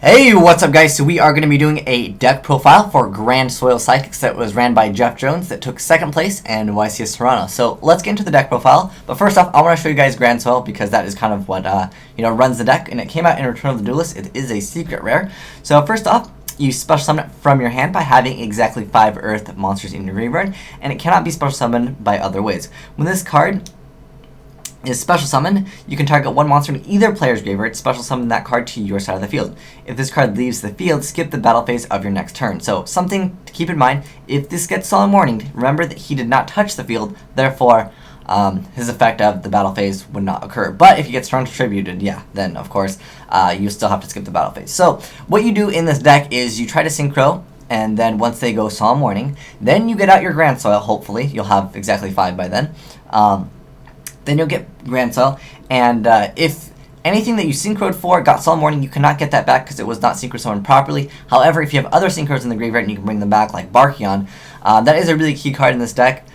Hey, what's up guys? So we are going to be doing a deck profile for GrandSoil Psychics that was ran by Jeff Jones that took second place and YCS Toronto. So let's get into the deck profile. But first off, I want to show you guys GrandSoil because that is kind of what runs the deck, and it came out in Return of the Duelist. It is a secret rare. So first off, you special summon it from your hand by having exactly 5 Earth monsters in your graveyard, and it cannot be special summoned by other ways. When this card is special summoned, you can target one monster in either player's graveyard, special summon that card to your side of the field. If this card leaves the field, skip the battle phase of your next turn. So something to keep in mind, if this gets Solemn Warning, remember that he did not touch the field, therefore his effect of the battle phase would not occur. But if he gets Strong Distributed, yeah, then of course you still have to skip the battle phase. So what you do in this deck is you try to Synchro, and then once they go Solemn Warning, then you get out your GrandSoil. Hopefully you'll have exactly 5 by then. Then you'll get GrandSoil, and if anything that you synchroed for got Solemn Warning, you cannot get that back because it was not synchro summoned properly. However, if you have other synchros in the graveyard and you can bring them back, like Barkion, that is a really key card in this deck.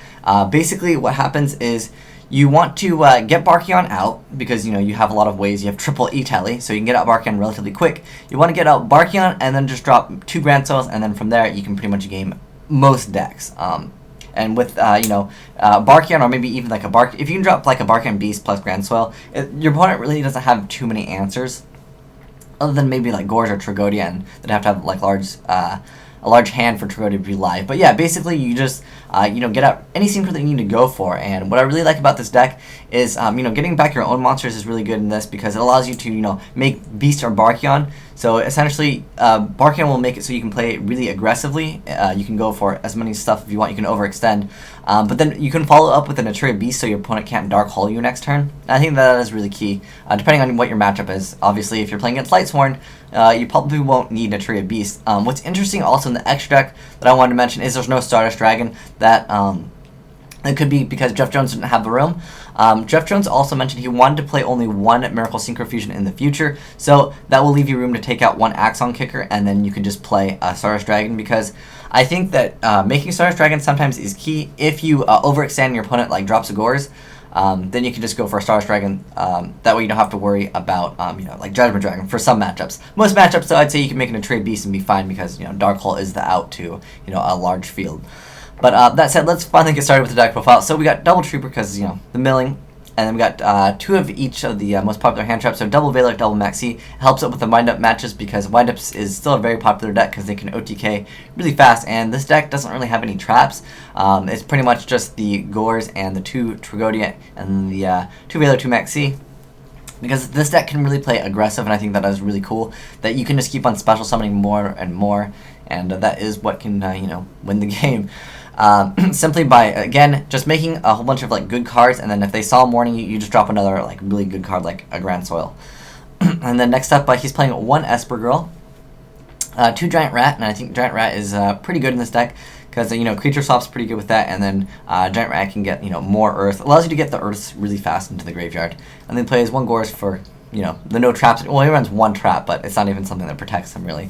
Basically, what happens is you want to get Barkion out because you have a lot of ways. You have triple E-Tally, so you can get out Barkion relatively quick. You want to get out Barkion and then just drop 2 GrandSoils, and then from there you can pretty much game most decks. And with Barkion, or maybe even like a if you can drop like a Barkion Beast plus GrandSoil, your opponent really doesn't have too many answers, other than maybe like Gorge or Tragodia, and they'd have to have like a large hand for Tragodia to be live. But yeah, basically you just get out any synchro that you need to go for. And what I really like about this deck is getting back your own monsters is really good in this because it allows you to make Beast or Barkion. So essentially, Barkion will make it so you can play really aggressively. You can go for as many stuff if you want. You can overextend, but then you can follow up with an Naturia Beast so your opponent can't Dark Hole you next turn. And I think that is really key, depending on what your matchup is. Obviously, if you're playing against Lightsworn, you probably won't need Naturia Beast. What's interesting also in the extra deck that I wanted to mention is there's no Stardust Dragon. That it could be because Jeff Jones didn't have the room. Jeff Jones also mentioned he wanted to play only one Miracle Synchro Fusion in the future, so that will leave you room to take out one Axon Kicker, and then you can just play Stardust Dragon, because I think that making Stardust Dragon sometimes is key. If you overextend your opponent, like drops a Gores, then you can just go for a Stardust Dragon. That way you don't have to worry about like Judgment Dragon for some matchups. Most matchups, though, I'd say you can make an Naturia Beast and be fine because Dark Hole is the out to a large field. But that said, let's finally get started with the deck profile. So we got Double Trooper because, the milling, and then we got 2 of each of the most popular hand traps. So Double Valak, Double Maxi helps out with the Windup matches because Windups is still a very popular deck because they can OTK really fast, and this deck doesn't really have any traps. It's pretty much just the Gores and the 2 Tragodia and the 2 Valak, 2 Maxi. Because this deck can really play aggressive, and I think that is really cool. That you can just keep on special summoning more and more, and that is what can win the game. Simply by, again, just making a whole bunch of good cards, and then if they Solemn Warning, you just drop another really good card like a GrandSoil. And then next up, he's playing 1 Esper Girl, 2 Giant Rat, and I think Giant Rat is pretty good in this deck because creature swap's pretty good with that, and then Giant Rat can get more Earth. Allows you to get the Earths really fast into the graveyard, and then plays 1 Gores for the no traps. Well, he runs 1 trap, but it's not even something that protects him really.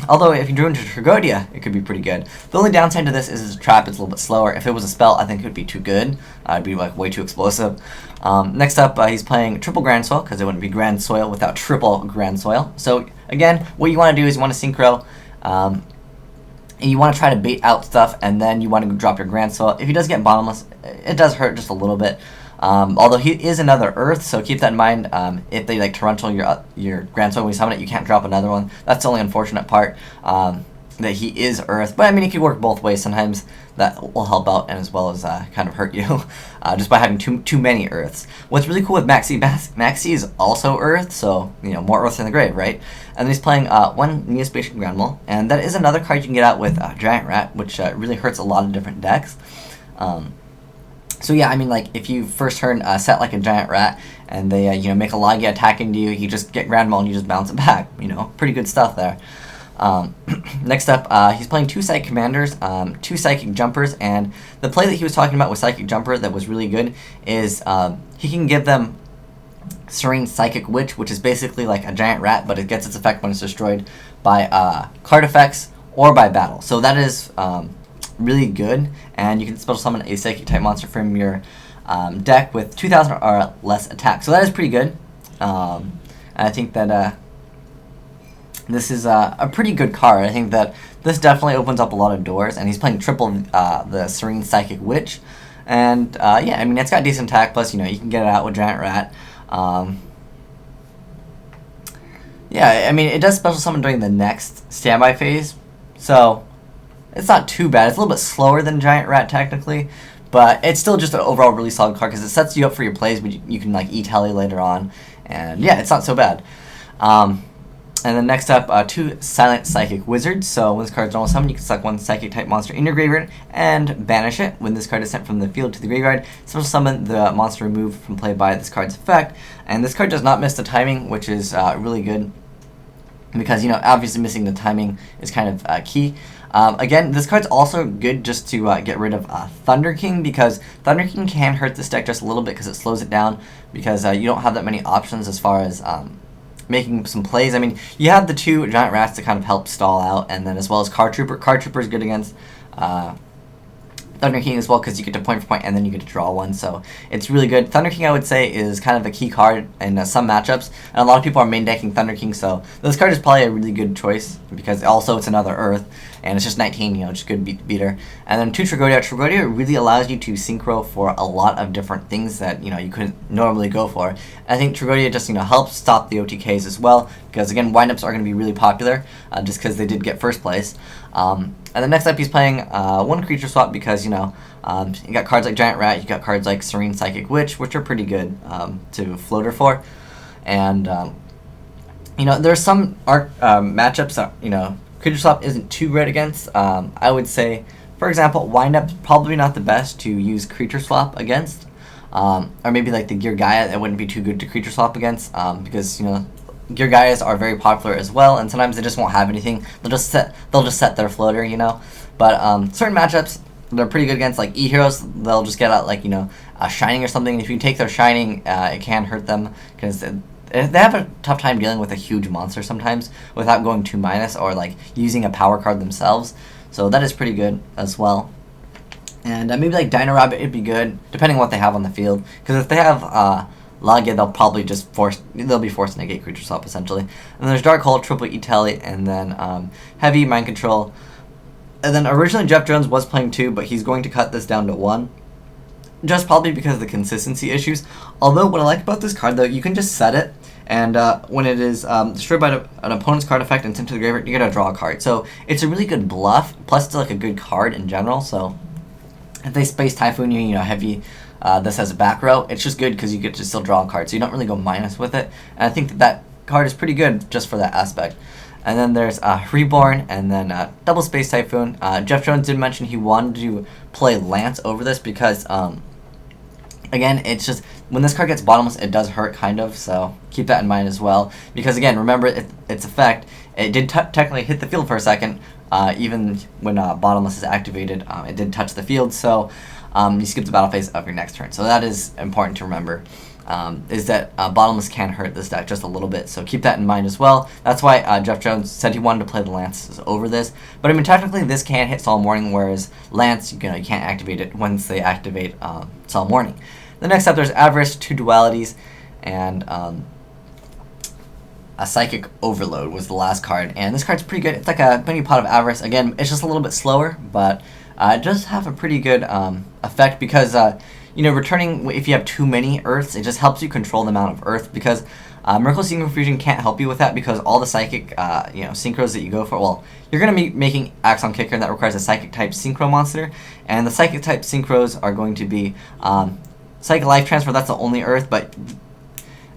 Although if you drew into Tragodia, it could be pretty good. The only downside to this is the trap is a little bit slower. If it was a spell, I think it would be too good. It'd be way too explosive. Next up, he's playing triple GrandSoil because it wouldn't be GrandSoil without triple GrandSoil. So again, what you want to do is you want to Synchro, and you want to try to bait out stuff, and then you want to drop your GrandSoil. If he does get Bottomless, it does hurt just a little bit. Although he is another Earth, so keep that in mind. If they Torrential your GrandSoil when you summon it, you can't drop another one. That's the only unfortunate part, that he is Earth. But I mean, it could work both ways. Sometimes that will help out, and as well as kind of hurt you, just by having too many Earths. What's really cool with Maxi, Maxi is also Earth, so more Earth in the grave, right? And then he's playing 1 Neospatial Granule, and that is another card you can get out with Giant Rat, which really hurts a lot of different decks. So yeah, I mean, if you first turn set like a Giant Rat, and they make a Logia attack into you, you just get Grand Mal and you just bounce it back. Pretty good stuff there. Next up, he's playing 2 Psychic Commanders, 2 Psychic Jumpers, and the play that he was talking about with Psychic Jumper that was really good is he can give them Serene Psychic Witch, which is basically like a Giant Rat, but it gets its effect when it's destroyed by card effects or by battle. So that is really good, and you can special summon a Psychic type monster from your deck with 2,000 or less attack. So that is pretty good. I think that this is a pretty good card. I think that this definitely opens up a lot of doors, and he's playing triple the Serene Psychic Witch, and yeah, I mean it's got decent attack. Plus, you can get it out with Giant Rat. Yeah, I mean it does special summon during the next standby phase, so it's not too bad. It's a little bit slower than Giant Rat technically, but it's still just an overall really solid card because it sets you up for your plays, but you can like E-tally later on, and yeah, it's not so bad. And then next up, 2 Silent Psychic Wizards. So when this card is normal summon, you can select 1 Psychic type monster in your graveyard and banish it. When this card is sent from the field to the graveyard, special summon the monster removed from play by this card's effect. And this card does not miss the timing, which is really good because obviously missing the timing is kind of key. Again, this card's also good just to get rid of Thunder King, because Thunder King can hurt this deck just a little bit because it slows it down, because you don't have that many options as far as making some plays. I mean, you have the 2 Giant Rats to kind of help stall out, and then as well as Card Trooper. Card Trooper is good against Thunder King as well, because you get to point for point and then you get to draw 1, so it's really good. Thunder King, I would say, is kind of a key card in some matchups, and a lot of people are main decking Thunder King, so this card is probably a really good choice, because also it's another Earth, and it's just 19, just good beater. And then 2 Tragodia. Tragodia really allows you to synchro for a lot of different things that you couldn't normally go for. And I think Tragodia just helps stop the OTKs as well, because again, windups are going to be really popular, just because they did get first place. And then next up, he's playing 1 creature swap, because you got cards like Giant Rat, you got cards like Serene Psychic Witch, which are pretty good to floater for. And there's some matchups that creature swap isn't too great against. I would say, for example, Windup's probably not the best to use creature swap against, or maybe like the Gear Gaia, that wouldn't be too good to creature swap against, because Gear Gaias are very popular as well, and sometimes they just won't have anything. They'll just set their floater, But certain matchups they're pretty good against, like E-Heroes, they'll just get out like a Shining or something. If you take their Shining, it can hurt them, because they have a tough time dealing with a huge monster sometimes without going 2-, or like using a power card themselves. So that is pretty good as well. And maybe like Dino Rabbit would be good, depending on what they have on the field. Because if they have Lagia, they'll probably just they'll be forced to negate creature swap essentially. And there's Dark Hole, triple E-tally, and then Heavy Mind Control. And then originally Jeff Jones was playing 2, but he's going to cut this down to 1. Just probably because of the consistency issues. Although what I like about this card though, you can just set it, and when it is destroyed by an opponent's card effect and sent to the graveyard, you get to draw a card. So it's a really good bluff, plus it's like a good card in general. So if they Space Typhoon you, Heavy, this has a back row, it's just good because you get to still draw a card, so you don't really go minus with it. And I think that card is pretty good just for that aspect. And then there's Reborn, and then double Space Typhoon. Jeff Jones did mention he wanted to play Lance over this because, again, it's just, when this card gets bottomless, it does hurt, kind of, so keep that in mind as well. Because, again, remember its effect, it did technically hit the field for a second, even when bottomless is activated, it did touch the field, so you skip the battle phase of your next turn. So that is important to remember. Is that bottomless can hurt this deck just a little bit, so keep that in mind as well. That's why Jeff Jones said he wanted to play the Lances over this. But I mean, technically this can hit Solemn Warning, whereas Lance, you can't activate it once they activate Solemn Warning. The next up, there's Avarice, 2 Dualities, and a Psychic Overload was the last card. And this card's pretty good. It's like a mini pot of Avarice. Again, it's just a little bit slower, but it does have a pretty good effect, because returning, if you have too many Earths, it just helps you control the amount of Earth, because Miracle Synchro Fusion can't help you with that, because all the Psychic, synchros that you go for, well, you're going to be making Axon Kicker, and that requires a Psychic type Synchro monster, and the Psychic type Synchros are going to be Psychic Life Transfer. That's the only Earth, but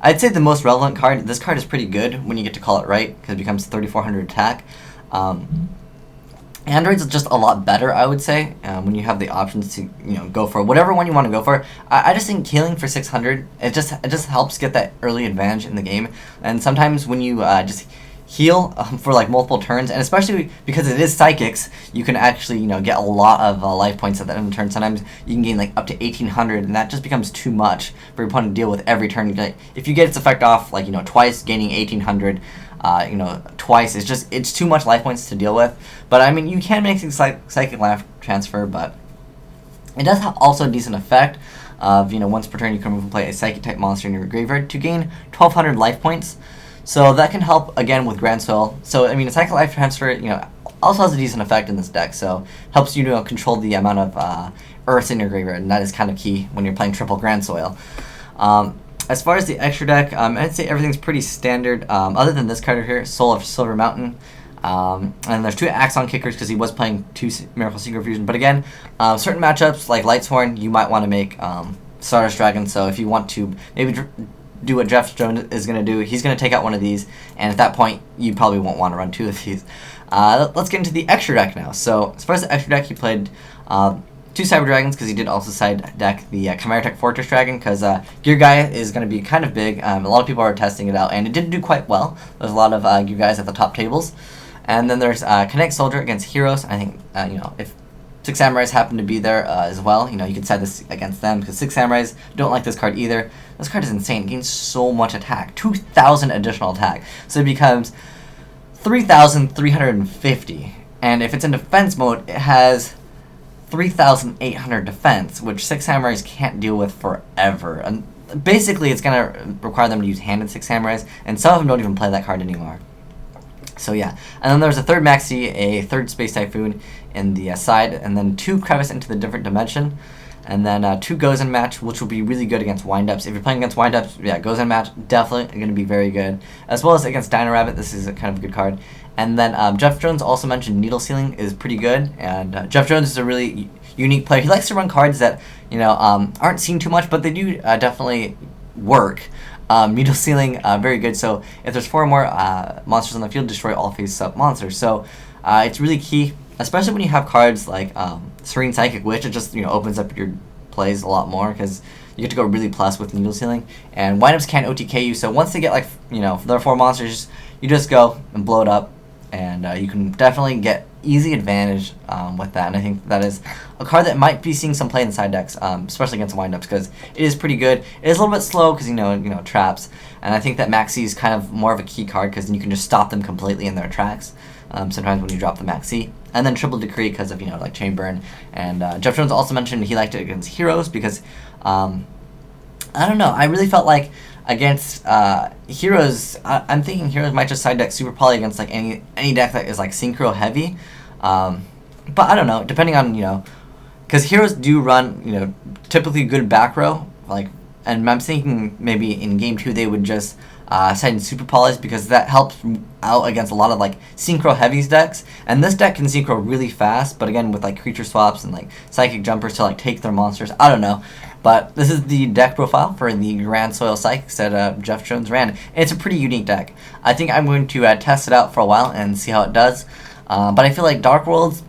I'd say the most relevant card, this card is pretty good when you get to call it right, because it becomes 3,400 attack. Android's just a lot better, I would say, when you have the options to go for whatever one you want to go for. I just think healing for 600, it just helps get that early advantage in the game. And sometimes when you just heal for like multiple turns, and especially because it is psychics, you can actually get a lot of life points at the end of the turn. Sometimes you can gain like up to 1,800, and that just becomes too much for your opponent to deal with every turn. If you get its effect off like twice, gaining 1,800. Twice, it's too much life points to deal with. But I mean, you can make things like Psychic Life Transfer, but it does have also a decent effect of once per turn you can remove and play a Psychic type monster in your graveyard to gain 1,200 life points. So that can help again with GrandSoil. So I mean, a cycle life transfer, also has a decent effect in this deck. So helps you to control the amount of earth in your graveyard, and that is kind of key when you're playing triple GrandSoil. As far as the extra deck, I'd say everything's pretty standard, other than this card here, Soul of Silver Mountain. And there's 2 Axon Kickers because he was playing 2 Miracle Synchro Fusion. But again, certain matchups like Lightshorn, you might want to make Stardust Dragon. So if you want to maybe do what Jeff Jones is going to do, he's going to take out one of these. And at that point, you probably won't want to run 2 of these. Let's get into the extra deck now. So as far as the extra deck, he played 2 Cyber Dragons because he did also side deck the Chimera Tech Fortress Dragon because Gear Guy is going to be kind of big. A lot of people are testing it out, and it did do quite well. There's a lot of Gear Guys at the top tables. And then there's Kinetic Soldier against Heroes. I think, if 6 Samurais happen to be there as well, you can side this against them because 6 Samurais don't like this card either. This card is insane. It gains so much attack. 2,000 additional attack. So it becomes 3,350. And if it's in defense mode, it has 3,800 defense, which 6 Samurais can't deal with forever. And basically, it's going to require them to use handed 6 Samurais, and some of them don't even play that card anymore. So yeah, and then there's a 3rd Maxi, a 3rd Space Typhoon in the side, and then 2 Crevice into the different dimension, and then 2 Gozen Match, which will be really good against Windups. If you're playing against Windups, yeah, Gozen Match definitely going to be very good, as well as against Dino Rabbit. This is a kind of a good card. And then Jeff Jones also mentioned Needle Sealing is pretty good, and Jeff Jones is a really unique player. He likes to run cards that aren't seen too much, but they do definitely work. Needle Sealing, very good. So if there's 4 more monsters on the field, destroy all face-up monsters. So it's really key, especially when you have cards like Serene Psychic Witch. It just opens up your plays a lot more because you get to go really plus with Needle Sealing. And Windups can't OTK you, so once they get their 4 monsters, you just go and blow it up, and you can definitely get easy advantage with that. And I think that is a card that might be seeing some play in side decks, especially against Windups, because it is pretty good. It is a little bit slow because traps, and I think that Maxi is kind of more of a key card because then you can just stop them completely in their tracks. Sometimes when you drop the Maxi, and then Triple Decree because of like Chain Burn. And Jeff Jones also mentioned he liked it against Heroes because I don't know. I really felt like against Heroes, I'm thinking Heroes might just side deck Super Poly against like any deck that is like Synchro heavy. But I don't know, depending on because Heroes do run typically good back row, and I'm thinking maybe in game 2 they would just side in Super Polys because that helps out against a lot of like Synchro heavies decks, and this deck can Synchro really fast, but again with like creature swaps and like Psychic Jumpers to like take their monsters. I don't know. But this is the deck profile for the GrandSoil Psychics that Jeff Jones ran. And it's a pretty unique deck. I think I'm going to test it out for a while and see how it does. But I feel like Dark Worlds,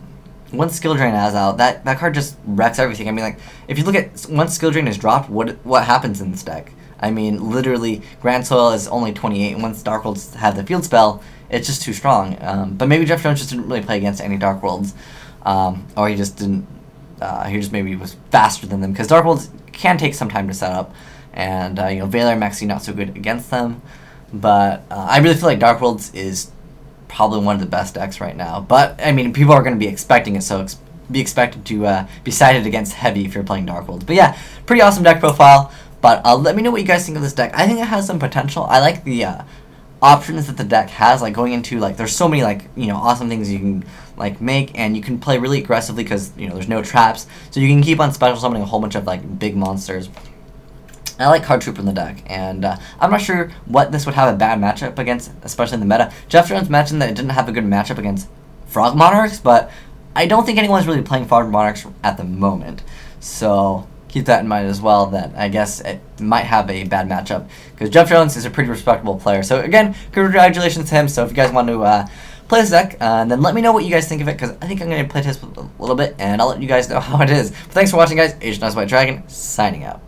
once Skill Drain is out, that card just wrecks everything. I mean, like, if you look at once Skill Drain is dropped, what happens in this deck? I mean, literally, GrandSoil is only 28, and once Dark Worlds have the field spell, it's just too strong. But maybe Jeff Jones just didn't really play against any Dark Worlds, or he just didn't. He just maybe was faster than them because Dark Worlds can take some time to set up, and Valor and Maxi not so good against them. But I really feel like Dark Worlds is probably one of the best decks right now. But I mean, people are going to be expecting it, so be expected to be sided against heavy if you're playing Dark Worlds. But yeah, pretty awesome deck profile. But let me know what you guys think of this deck. I think it has some potential. I like the options that the deck has, like going into there's so many awesome things you can make, and you can play really aggressively because there's no traps, so you can keep on special summoning a whole bunch of big monsters. I like Card Troop in the deck, and I'm not sure what this would have a bad matchup against, especially in the meta. Jeff Jones mentioned that it didn't have a good matchup against Frog Monarchs, but I don't think anyone's really playing Frog Monarchs at the moment, so keep that in mind as well, that I guess it might have a bad matchup because Jeff Jones is a pretty respectable player. So again, congratulations to him. So if you guys want to play this deck, then let me know what you guys think of it because I think I'm going to play test a little bit, and I'll let you guys know how it is. But thanks for watching, guys. Agent White Dragon signing out.